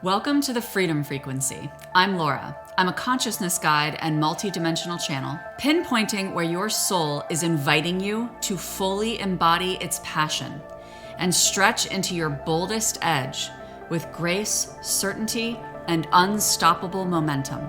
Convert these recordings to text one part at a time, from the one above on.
Welcome to the Freedom Frequency. I'm Laura. I'm a consciousness guide and multidimensional channel, pinpointing where your soul is inviting you to fully embody its passion and stretch into your boldest edge with grace, certainty, and unstoppable momentum.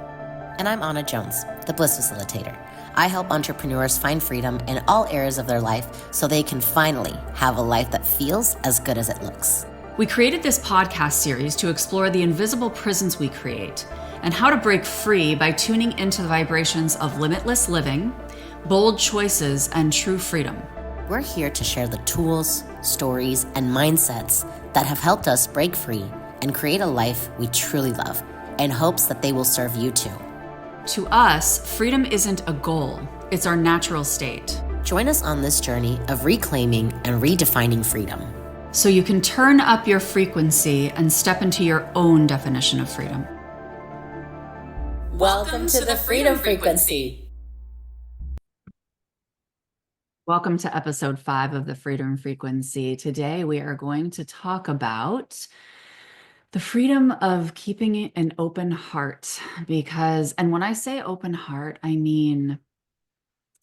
And I'm Anna Jones, the Bliss Facilitator. I help entrepreneurs find freedom in all areas of their life so they can finally have a life that feels as good as it looks. We created this podcast series to explore the invisible prisons we create and how to break free by tuning into the vibrations of limitless living, bold choices, and true freedom. We're here to share the tools, stories, and mindsets that have helped us break free and create a life we truly love in hopes that they will serve you too. To us, freedom isn't a goal, it's our natural state. Join us on this journey of reclaiming and redefining freedom, so you can turn up your frequency and step into your own definition of freedom. Welcome to the Freedom Frequency. Welcome to episode 5 of the Freedom Frequency. Today we are going to talk about the freedom of keeping an open heart, and when I say open heart, I mean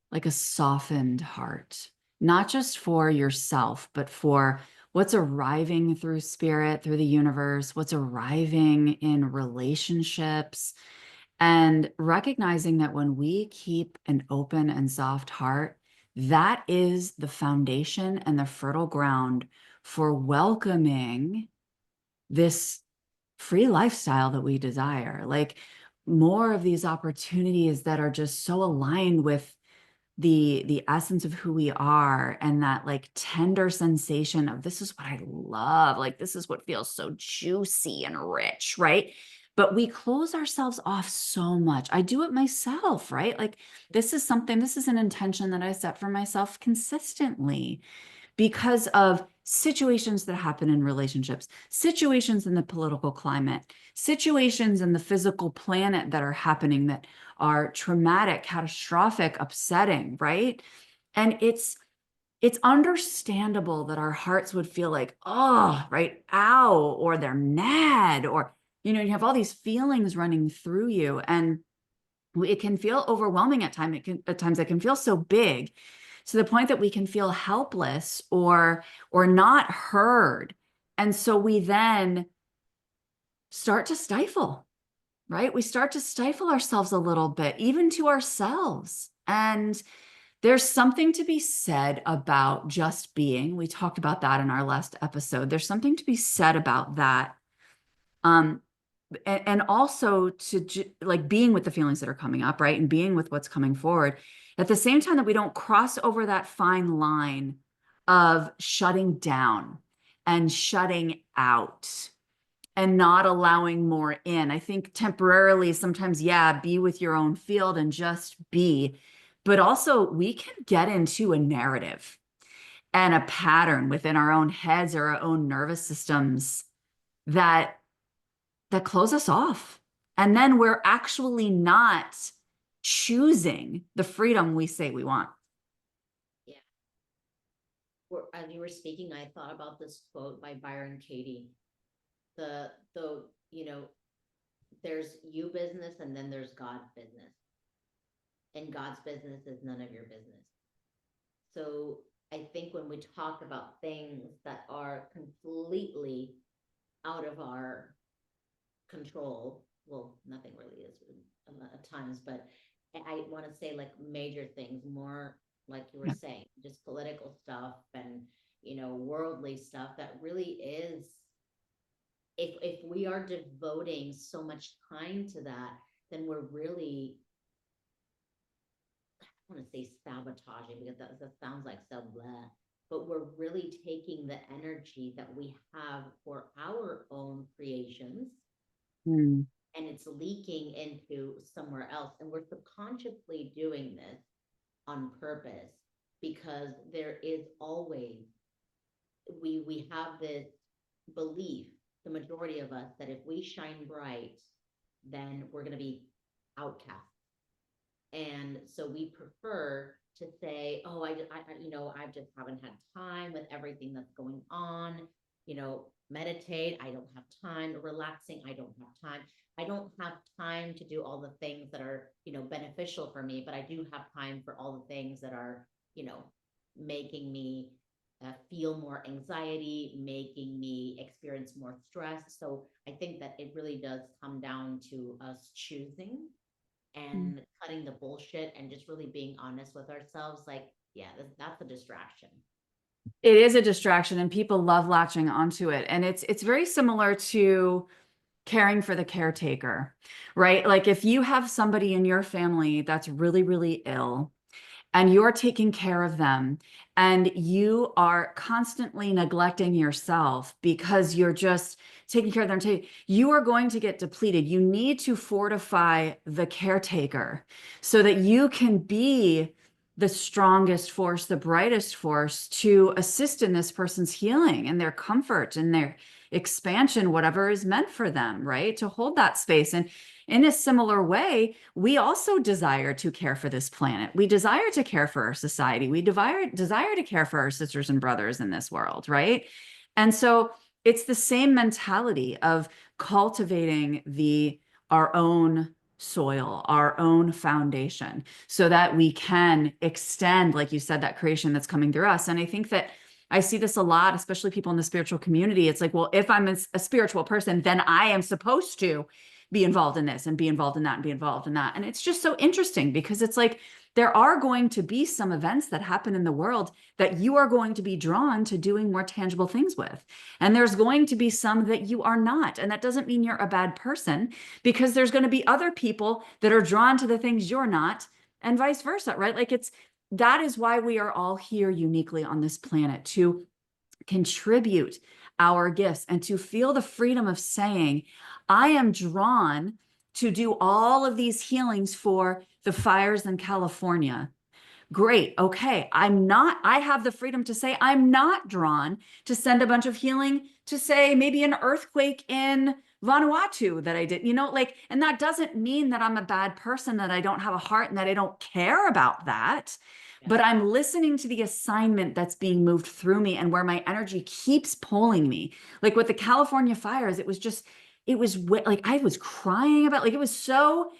like a softened heart, not just for yourself, but for what's arriving through spirit, through the universe, what's arriving in relationships, and recognizing that when we keep an open and soft heart, that is the foundation and the fertile ground for welcoming this free lifestyle that we desire. Like more of these opportunities that are just so aligned with the essence of who we are, and that like tender sensation of this is what I love, like this is what feels so juicy and rich, right? But we close ourselves off so much. I do it myself, right? Like this is an intention that I set for myself consistently because of situations that happen in relationships, situations in the political climate, situations in the physical planet that are happening that are traumatic, catastrophic, upsetting, right? And it's understandable that our hearts would feel like, oh, right, ow, or they're mad, or, you have all these feelings running through you. And it can feel overwhelming at times. It can feel so big to the point that we can feel helpless or not heard. And so we then start to stifle, right? We start to stifle ourselves a little bit, even to ourselves. And there's something to be said about just being. We talked about that in our last episode. There's something to be said about that. And also to like being with the feelings that are coming up, right? And being with what's coming forward at the same time that we don't cross over that fine line of shutting down and shutting out and not allowing more in. I think temporarily, sometimes, yeah, be with your own field and just be, but also we can get into a narrative and a pattern within our own heads or our own nervous systems that close us off. And then we're actually not choosing the freedom we say we want. Yeah. As you were speaking, I thought about this quote by Byron Katie. There's you business and then there's God's business. And God's business is none of your business. So I think when we talk about things that are completely out of our control, well, nothing really is at times, but I want to say like major things, more like you were saying, just political stuff and, worldly stuff that really is, if we are devoting so much time to that, then we're really, I want to say sabotaging because that sounds like so blah, but we're really taking the energy that we have for our own creations and it's leaking into somewhere else. And we're subconsciously doing this on purpose because there is always, we have this belief, the majority of us, that if we shine bright, then we're going to be outcast. And so we prefer to say, oh, I just haven't had time with everything that's going on. meditate. I don't have time. Relaxing, I don't have time. I don't have time to do all the things that are, beneficial for me, but I do have time for all the things that are, you know, making me feel more anxiety, making me experience more stress. So I think that it really does come down to us choosing Mm. and cutting the bullshit and just really being honest with ourselves. Like, yeah, that's a distraction. It is a distraction and people love latching onto it. And it's very similar to caring for the caretaker, right? Like if you have somebody in your family that's really, really ill, and you're taking care of them and you are constantly neglecting yourself because you're just taking care of them, you are going to get depleted. You need to fortify the caretaker so that you can be the strongest force, the brightest force to assist in this person's healing and their comfort and their expansion, whatever is meant for them, right? To hold that space. And in a similar way, we also desire to care for this planet. We desire to care for our society. We desire to care for our sisters and brothers in this world, right? And so it's the same mentality of cultivating our own soil, our own foundation, so that we can extend, like you said, that creation that's coming through us. And I think that I see this a lot, especially people in the spiritual community. It's like, well, if I'm a spiritual person, then I am supposed to be involved in this and be involved in that and be involved in that. And it's just so interesting because it's like there are going to be some events that happen in the world that you are going to be drawn to doing more tangible things with. And there's going to be some that you are not. And that doesn't mean you're a bad person because there's going to be other people that are drawn to the things you're not and vice versa, right? Like that is why we are all here uniquely on this planet to contribute our gifts and to feel the freedom of saying, I am drawn to do all of these healings for the fires in California. Great. Okay. I have the freedom to say I'm not drawn to send a bunch of healing to say maybe an earthquake in Vanuatu that I did, like, and that doesn't mean that I'm a bad person, that I don't have a heart and that I don't care about that. Yeah. But I'm listening to the assignment that's being moved through me and where my energy keeps pulling me. Like with the California fires, it was like I was crying about, like, it was so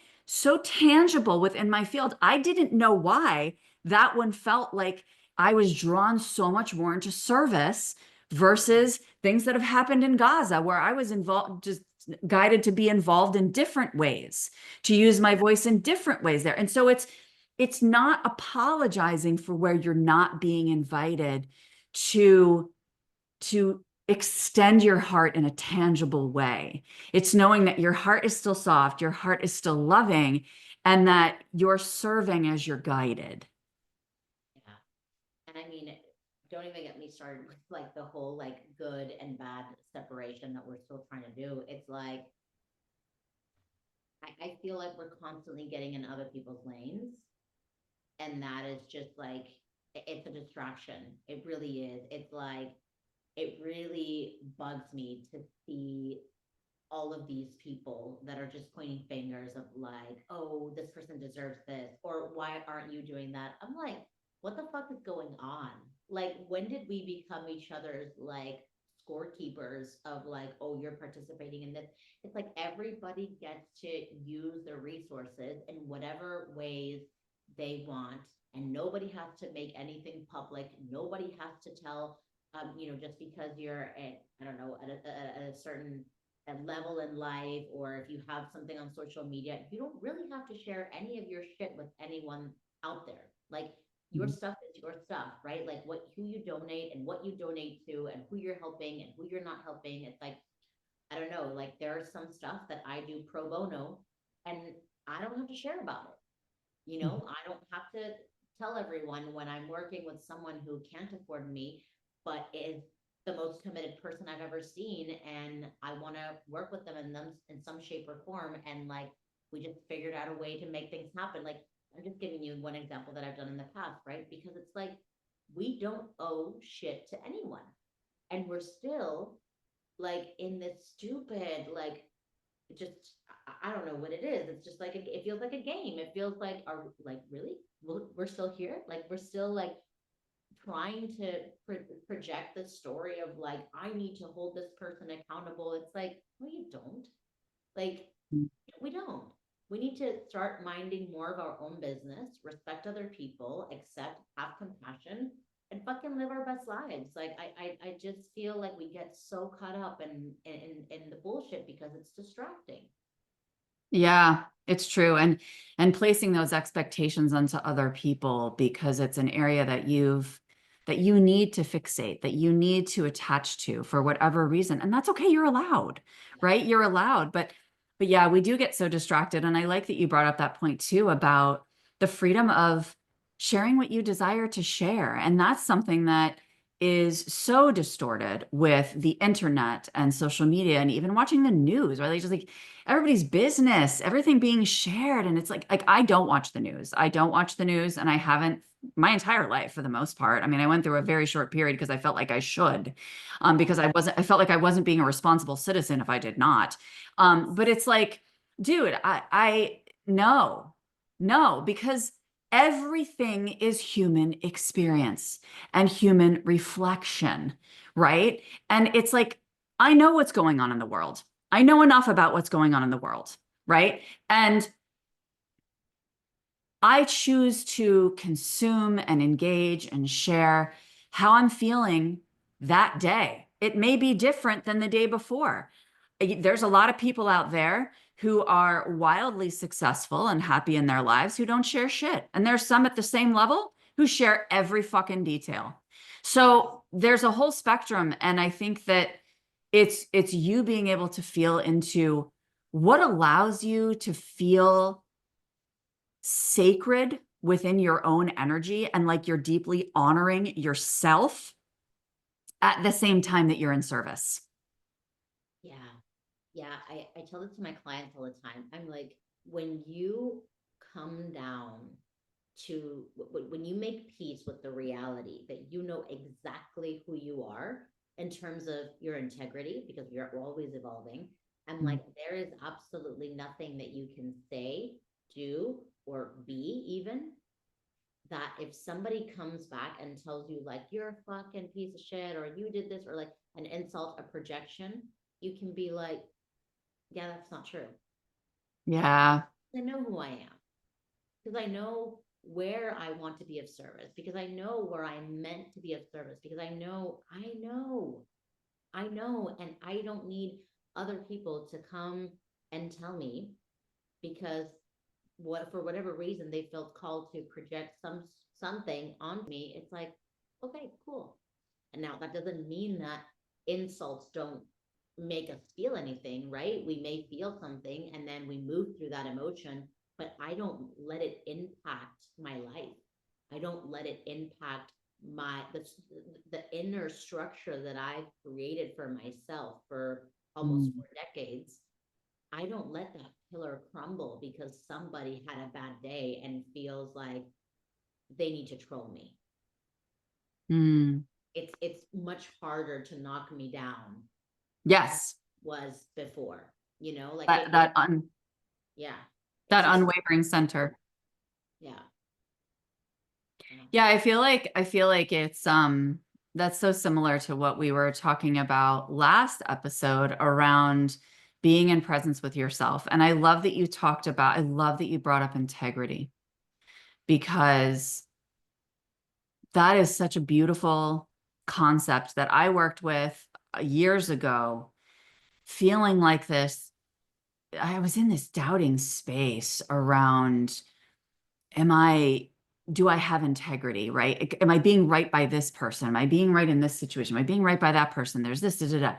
tangible within my field. I didn't know why that one felt like I was drawn so much more into service versus things that have happened in Gaza, where I was involved, just guided to be involved in different ways, to use my voice in different ways there. And so it's not apologizing for where you're not being invited to extend your heart in a tangible way. It's knowing that your heart is still soft, your heart is still loving, and that you're serving as you're guided. Yeah. And I mean, don't even get me started with like the whole like good and bad separation that we're still trying to do. It's like I feel like we're constantly getting in other people's lanes. And that is just like it's a distraction. It really is. It's like it really bugs me to see all of these people that are just pointing fingers of like, oh, this person deserves this, or why aren't you doing that? I'm like, what the fuck is going on? Like, when did we become each other's like scorekeepers of like, oh, you're participating in this? It's like everybody gets to use their resources in whatever ways they want, and nobody has to make anything public. Nobody has to tell, just because you're at, I don't know, at a certain level in life, or if you have something on social media, you don't really have to share any of your shit with anyone out there. Like, your Mhm. stuff is your stuff, right? Like who you donate and what you donate to and who you're helping and who you're not helping. It's like, I don't know, like there's some stuff that I do pro bono and I don't have to share about it. I don't have to tell everyone when I'm working with someone who can't afford me, but is the most committed person I've ever seen. And I want to work with them in some shape or form. And like, we just figured out a way to make things happen. Like, I'm just giving you one example that I've done in the past, right? Because it's like, we don't owe shit to anyone. And we're still like in this stupid, like, just I don't know what it is. It's just like it feels like a game. It feels like, are like, really? We're still here. Like, we're still like trying to project the story of like, I need to hold this person accountable. It's like, no, you don't. Like, we don't. We need to start minding more of our own business, respect other people, accept, have compassion, and fucking live our best lives. Like I just feel like we get so caught up in the bullshit because it's distracting. Yeah, it's true. And placing those expectations onto other people because it's an area that you need to fixate, that you need to attach to for whatever reason. And that's okay, you're allowed, Yeah. right? You're allowed. But yeah, we do get so distracted. And I like that you brought up that point too about the freedom of sharing what you desire to share. And that's something that is so distorted with the internet and social media and even watching the news, right? Like just like everybody's business, everything being shared. And it's like I don't watch the news. I don't watch the news and I haven't my entire life for the most part. I mean, I went through a very short period because I felt like I should, because I felt like I wasn't being a responsible citizen if I did not. But it's like, dude, I no, no, because everything is human experience and human reflection, right? And it's like, I know what's going on in the world. I know enough about what's going on in the world, right? And I choose to consume and engage and share how I'm feeling that day. It may be different than the day before. There's a lot of people out there who are wildly successful and happy in their lives who don't share shit. And there's some at the same level who share every fucking detail. So there's a whole spectrum. And I think that it's you being able to feel into what allows you to feel sacred within your own energy and like you're deeply honoring yourself at the same time that you're in service. Yeah. Yeah. I tell this to my clients all the time. I'm like, when you come down to when you make peace with the reality that you know exactly who you are in terms of your integrity, because we're always evolving. I'm like, there is absolutely nothing that you can say, do, or be even that if somebody comes back and tells you like you're a fucking piece of shit or you did this or like an insult, a projection, you can be like, yeah, that's not true. Yeah. I know who I am because I know where I want to be of service, because I know where I'm meant to be of service, because I know, and I don't need other people to come and tell me because what for whatever reason they felt called to project something on me. It's like, okay, cool. And now that doesn't mean that insults don't make us feel anything, right? We may feel something and then we move through that emotion, but I don't let it impact my life. I don't let it impact the inner structure that I've created for myself for almost Mm, 4 decades. I don't let that pillar crumble because somebody had a bad day and feels like they need to troll me. mm. It's much harder to knock me down than Yes. was before. Like That that un yeah, it's that just unwavering center. yeah, yeah, Yeah, I feel like it's that's so similar to what we were talking about last episode around being in presence with yourself. And I love that you brought up integrity because that is such a beautiful concept that I worked with years ago, feeling like this. I was in this doubting space around, am I, do I have integrity, right? Am I being right by this person? Am I being right in this situation? Am I being right by that person? There's this, da, da, da.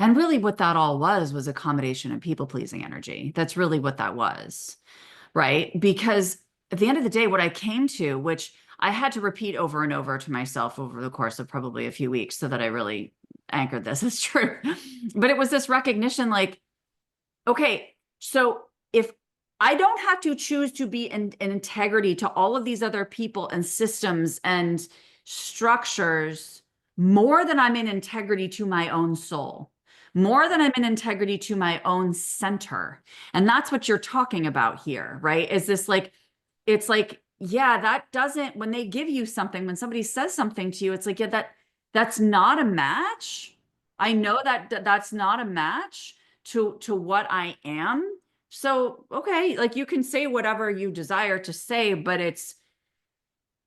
And really, what that all was accommodation and people pleasing energy. That's really what that was, right? Because at the end of the day, what I came to, which I had to repeat over and over to myself over the course of probably a few weeks so that I really anchored this as true. But it was this recognition like, okay, so if I don't have to choose to be in integrity to all of these other people and systems and structures more than I'm in integrity to my own soul, more than I'm in integrity to my own center. And that's what you're talking about here, right? Is this like, it's like yeah, that doesn't, when they give you something, when somebody says something to you, it's like, yeah, that's not a match. I Mm-mm. know that that's not a match to what I am. So, okay, like you can say whatever you desire to say, but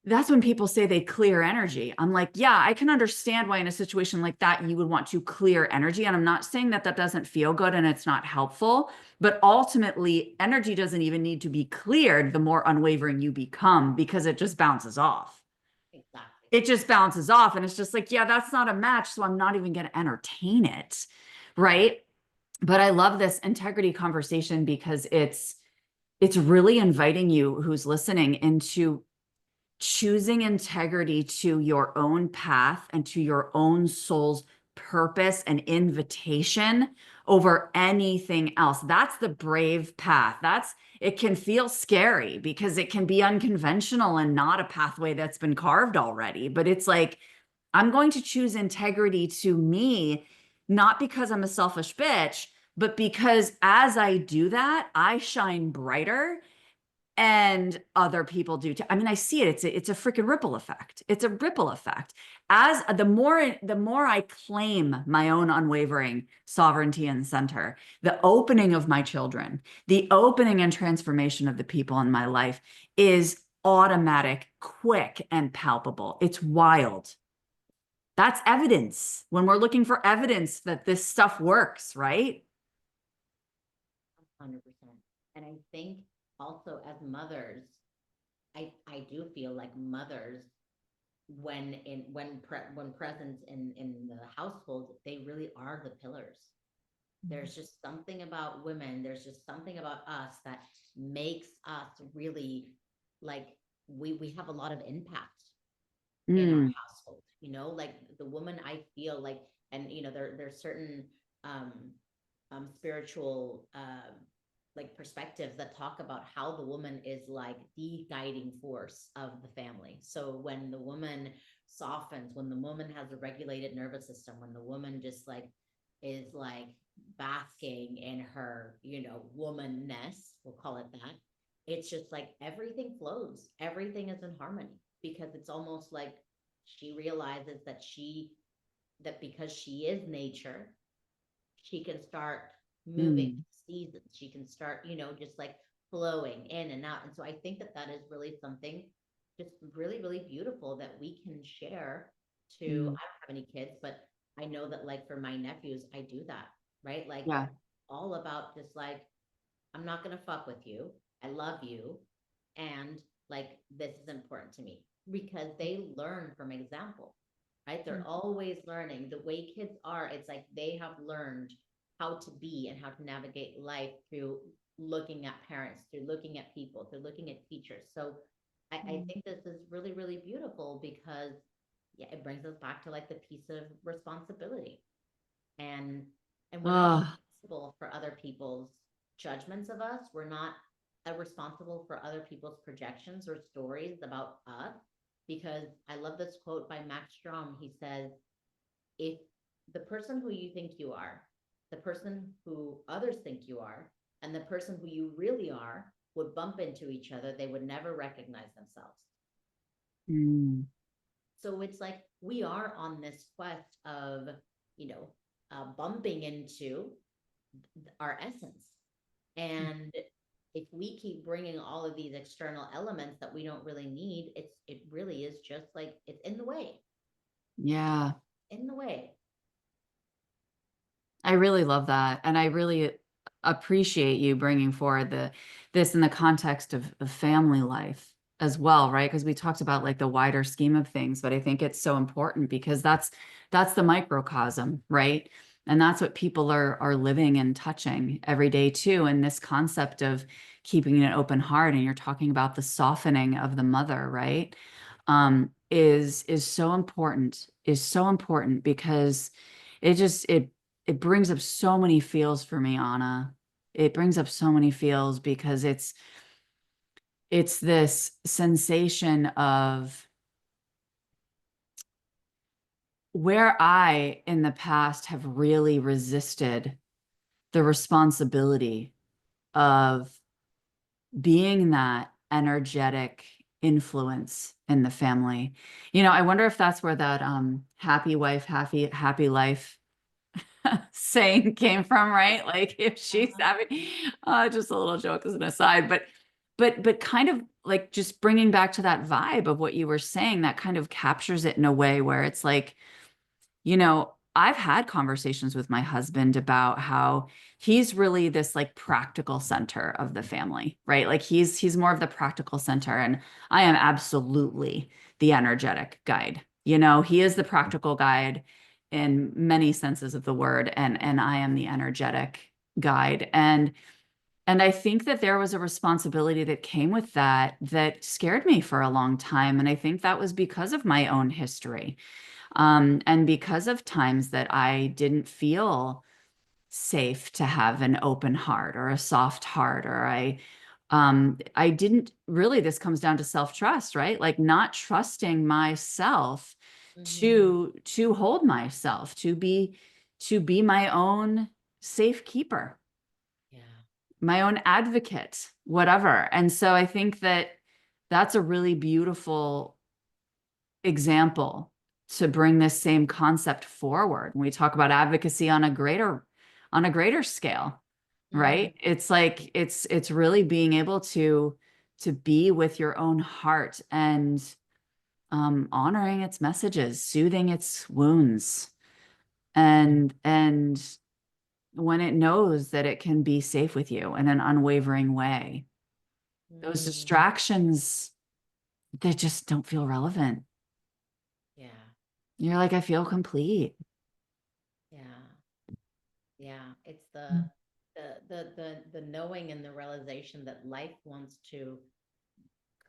that's when people say they clear energy. I'm like, yeah, I can understand why in a situation like that you would want to clear energy. And I'm not saying that that doesn't feel good and it's not helpful, but ultimately, energy doesn't even need to be cleared the more unwavering you become because it just bounces off. Exactly. It just bounces off. And it's just like, yeah, that's not a match. So I'm not even going to entertain it. Right. But I love this integrity conversation because it's really inviting you who's listening into choosing integrity to your own path and to your own soul's purpose and invitation over anything else. That's the brave path. It can feel scary because it can be unconventional and not a pathway that's been carved already. But it's like, I'm going to choose integrity to me, not because I'm a selfish bitch, but because as I do that, I shine brighter and other people do too. I mean, I see it. It's a freaking ripple effect. It's a ripple effect. As the more I claim my own unwavering sovereignty and center, the opening of my children, the opening and transformation of the people in my life is automatic, quick, and palpable. It's wild. That's evidence when we're looking for evidence that this stuff works, right? 100%. And I think also as mothers, I do feel like mothers, when present in the household, they really are the pillars. There's just something about women, there's just something about us that makes us really, like, we have a lot of impact in our Mm, household, like the woman, I feel like, and there's certain um spiritual like perspectives that talk about how the woman is like the guiding force of the family. So when the woman softens, when the woman has a regulated nervous system, when the woman just like is like basking in her, womanness, we'll call it that, it's just like everything flows, everything is in harmony, because it's almost like she realizes that because she is nature, she can start moving mm. seasons. She can start, just like flowing in and out. And so I think that that is really something just really, really beautiful that we can share to, I Mm. don't have any kids, but I know that like for my nephews, I do that, right? Like Yeah. all about just like, I'm not going to fuck with you. I love you. And like, this is important to me because they learn from example, right? They're always learning. The way kids are, it's like they have learned how to be and how to navigate life through looking at parents, through looking at people, through looking at teachers. So I Mm. think this is really, really beautiful because, yeah, it brings us back to like the piece of responsibility, and we're not Oh, responsible for other people's judgments of us. We're not responsible for other people's projections or stories about us, because I love this quote by Max Strom. He says, if the person who you think you are, the person who others think you are, and the person who you really are would bump into each other, they would never recognize themselves. mm. So it's like we are on this quest of, you know, bumping into our essence. And if we keep bringing all of these external elements that we don't really need, it really is just like it's in the way, Yeah. in the way. I really love that. And I really appreciate you bringing forward this in the context of family life as well, right? Because we talked about like the wider scheme of things, but I think it's so important because that's the microcosm, right? And that's what people are living and touching every day too. And this concept of keeping an open heart, and you're talking about the softening of the mother, right? Is so important because it just it brings up so many feels for me, Anna. It brings up so many feels because it's this sensation of where I in the past have really resisted the responsibility of being that energetic influence in the family. I wonder if that's where that happy wife, happy life saying came from, right? Like if she's Uh-huh. happy, just a little joke as an aside, but kind of like just bringing back to that vibe of what you were saying, that kind of captures it in a way where it's like, I've had conversations with my husband about how he's really this like practical center of the family, right? Like he's more of the practical center, and I am absolutely the energetic guide. He is the practical guide in many senses of the word, and I am the energetic guide. And I think that there was a responsibility that came with that scared me for a long time. And I think that was because of my own history. And because of times that I didn't feel safe to have an open heart or a soft heart, or I didn't really, this comes down to self-trust, right? Like not trusting myself Mm-hmm. to hold myself, to be my own safekeeper, Yeah. my own advocate, whatever. And so I think that that's a really beautiful example to bring this same concept forward when we talk about advocacy on a greater scale, Mm-hmm. right? It's like it's really being able to be with your own heart and honoring its messages, soothing its wounds, and when it knows that it can be safe with you in an unwavering way. Those Mm. distractions, they just don't feel relevant. Yeah. You're like, I feel complete. Yeah. Yeah. It's the knowing and the realization that life wants to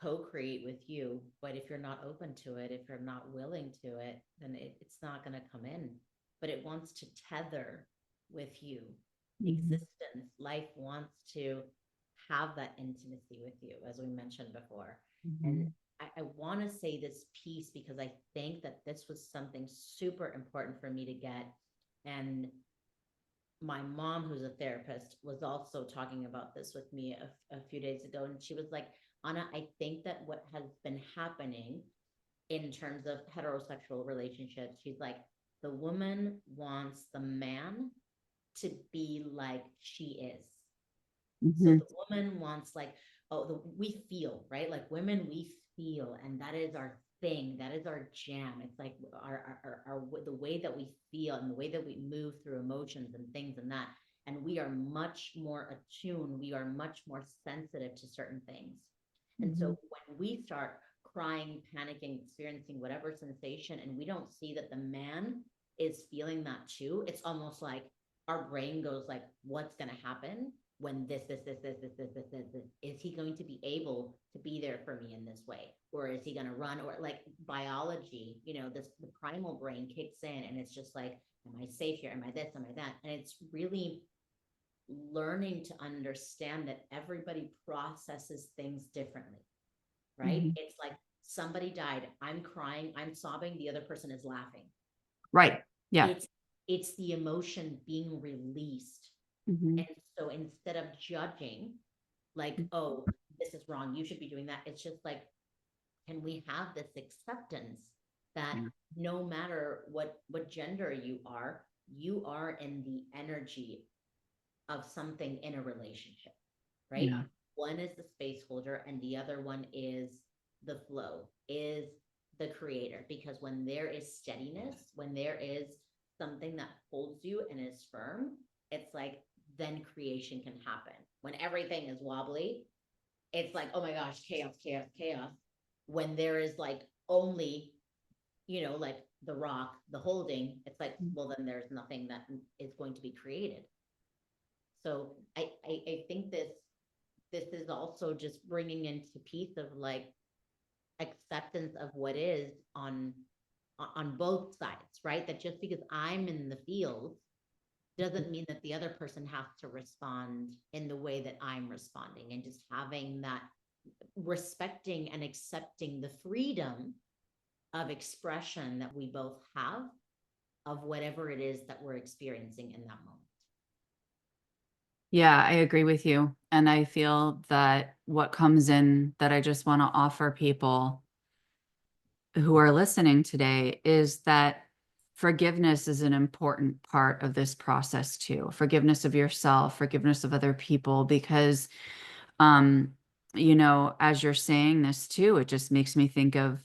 co-create with you, but if you're not open to it, if you're not willing to it, then it's not going to come in. But it wants to tether with you. Mhm. Existence, life wants to have that intimacy with you, as we mentioned before. And Mhm. I want to say this piece because I think that this was something super important for me to get. And my mom, who's a therapist, was also talking about this with me a few days ago. And she was like, Anna, I think that what has been happening in terms of heterosexual relationships, she's like, the woman wants the man to be like she is. So Mhm. the woman wants like, oh, we feel, right? Like women, we feel, and that is our thing. That is our jam. It's like the way that we feel and the way that we move through emotions and things and that. And we are much more attuned. We are much more sensitive to certain things. And Mhm. so when we start crying, panicking, experiencing whatever sensation, and we don't see that the man is feeling that too, it's almost like our brain goes like, what's going to happen when this, is he going to be able to be there for me in this way? Or is he going to run? Or like biology, the primal brain kicks in and it's just like, am I safe here? Am I this? Am I that? And it's really learning to understand that everybody processes things differently, right? Mhm. It's like somebody died, I'm crying, I'm sobbing, the other person is laughing. Right. Yeah. It's the emotion being released. Mhm. And so instead of judging, like, oh, this is wrong, you should be doing that, it's just like, can we have this acceptance that Yeah. no matter what gender you are in the energy of something in a relationship, right? Yeah. One is the space holder and the other one is the flow, is the creator. Because when there is steadiness, when there is something that holds you and is firm, it's like then creation can happen. When everything is wobbly, it's like, oh my gosh, chaos, chaos, chaos. When there is like only, like the rock, the holding, it's like, well, then there's nothing that is going to be created. So I think this is also just bringing into piece of like acceptance of what is on both sides, right? That just because I'm in the field doesn't mean that the other person has to respond in the way that I'm responding, and just having that respecting and accepting the freedom of expression that we both have of whatever it is that we're experiencing in that moment. Yeah, I agree with you. And I feel that what comes in that I just want to offer people who are listening today is that forgiveness is an important part of this process too. Forgiveness of yourself, forgiveness of other people, because um, as you're saying this too, it just makes me think of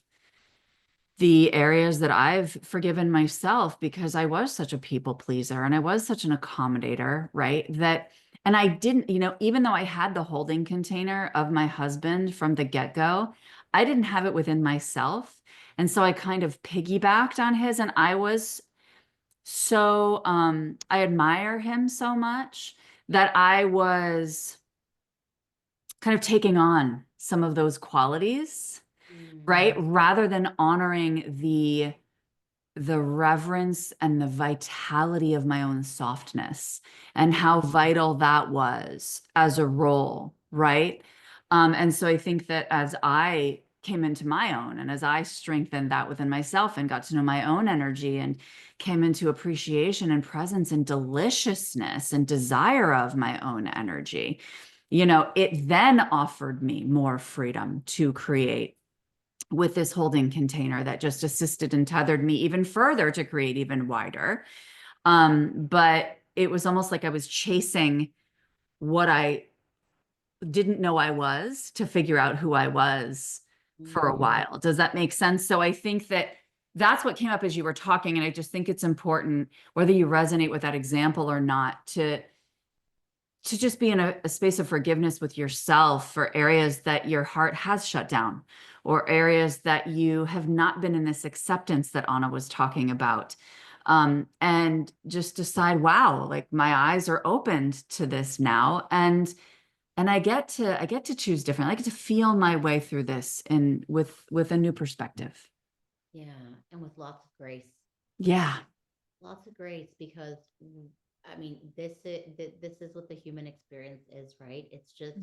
the areas that I've forgiven myself because I was such a people pleaser and I was such an accommodator, right? And I didn't, even though I had the holding container of my husband from the get-go, I didn't have it within myself. And so I kind of piggybacked on his, and I was so, I admire him so much that I was kind of taking on some of those qualities, right? Mm, Rather than honoring the reverence and the vitality of my own softness and mm, how vital that was as a role, right? And so I think that as I came into my own and as I strengthened that within myself and got to know my own energy and came into appreciation and presence and deliciousness and desire of my own energy, it then offered me more freedom to create with this holding container that just assisted and tethered me even further to create even wider. But it was almost like I was chasing what I didn't know I was to figure out who I was for a mm. while. Does that make sense? So I think that that's what came up as you were talking. And I just think it's important, whether you resonate with that example or not, to just be in a space of forgiveness with yourself for areas that your heart has shut down or areas that you have not been in this acceptance that Anna was talking about. And just decide, wow, like my eyes are opened to this now. And I get to choose different. I get to feel my way through this and with a new perspective. Yeah, and with lots of grace. Yeah. Lots of grace because I mean this is what the human experience is, right? It's just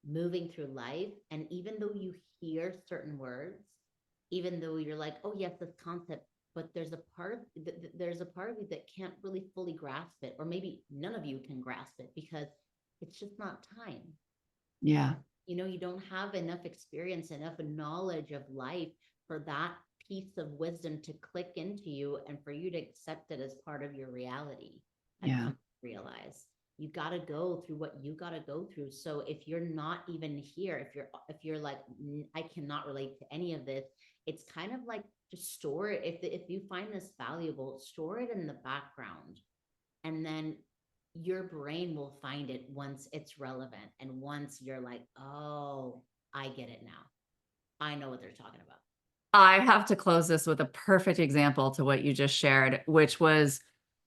moving through life, and even though you hear certain words, even though you're like, oh yes, this concept, but there's a part of you that can't really fully grasp it, or maybe none of you can grasp it because it's just not time. Yeah. You don't have enough experience, enough knowledge of life for that piece of wisdom to click into you and for you to accept it as part of your reality. I've Yeah. come to realize you got to go through what you got to go through. So if you're not even here, if you're like, I cannot relate to any of this, it's kind of like just store it. If you find this valuable, store it in the background, and then your brain will find it once it's relevant and once you're like, oh, I get it now. I know what they're talking about. I have to close this with a perfect example to what you just shared, which was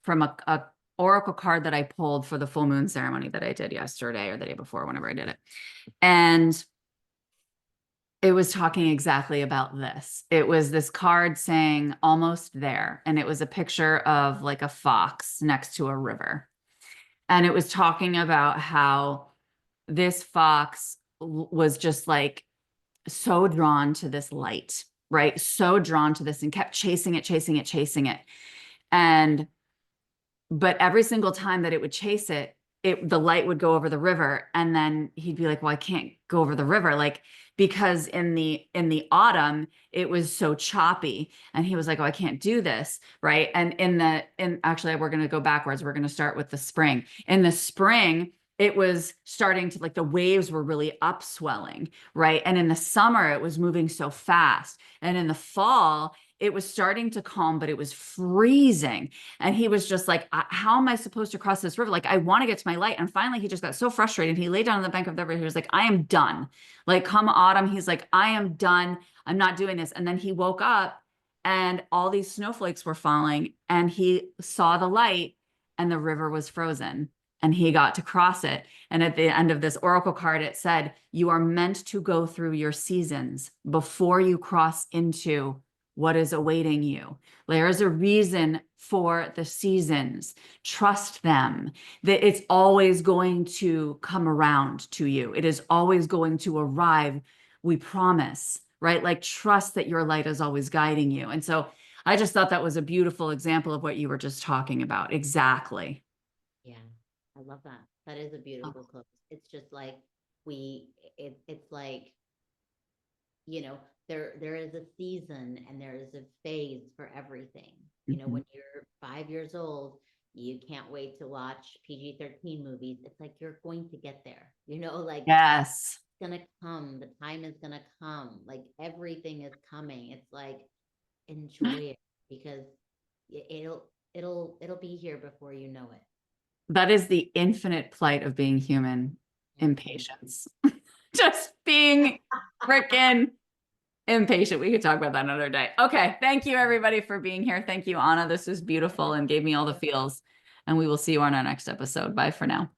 from a oracle card that I pulled for the full moon ceremony that I did yesterday or the day before, whenever I did it. And it was talking exactly about this. It was this card saying almost there, and it was a picture of like a fox next to a river. And it was talking about how this fox was just like so drawn to this light, right? So drawn to this and kept chasing it, chasing it, chasing it. And but every single time that it would chase it, the light would go over the river, and then he'd be like, well, I can't go over the river, like, because in the autumn it was so choppy, and he was like, oh, I can't do this, right? And in actually, we're going to go backwards. We're going to start with the spring. In the spring, it was starting to, like, the waves were really upswelling, right? And in the summer it was moving so fast, and in the fall it was starting to calm, but it was freezing. And he was just like, how am I supposed to cross this river? Like, I want to get to my light. And finally, he just got so frustrated. He lay down on the bank of the river. He was like, I am done. Like, come autumn, he's like, I am done. I'm not doing this. And then he woke up and all these snowflakes were falling, and he saw the light and the river was frozen. And he got to cross it. And at the end of this oracle card, it said, you are meant to go through your seasons before you cross into what is awaiting you. There is a reason for the seasons. Trust them, that it's always going to come around to you. It is always going to arrive. We promise, right? Like, trust that your light is always guiding you. And so I just thought that was a beautiful example of what you were just talking about. Exactly. Yeah, I love that. That is a Oh, beautiful close. It's just like it's like, you know, there is a season and there is a phase for everything. You know, mhm. when you're 5 years old, you can't wait to watch PG-13 movies. It's like you're going to get there. You know, like Yes. it's gonna come. The time is gonna come. Like everything is coming. It's like enjoy it because it'll be here before you know it. That is the infinite plight of being human, Mhm. impatience. Just being freaking impatient. We could talk about that another day. Okay. Thank you, everybody, for being here. Thank you, Anna. This was beautiful and gave me all the feels. And we will see you on our next episode. Bye for now.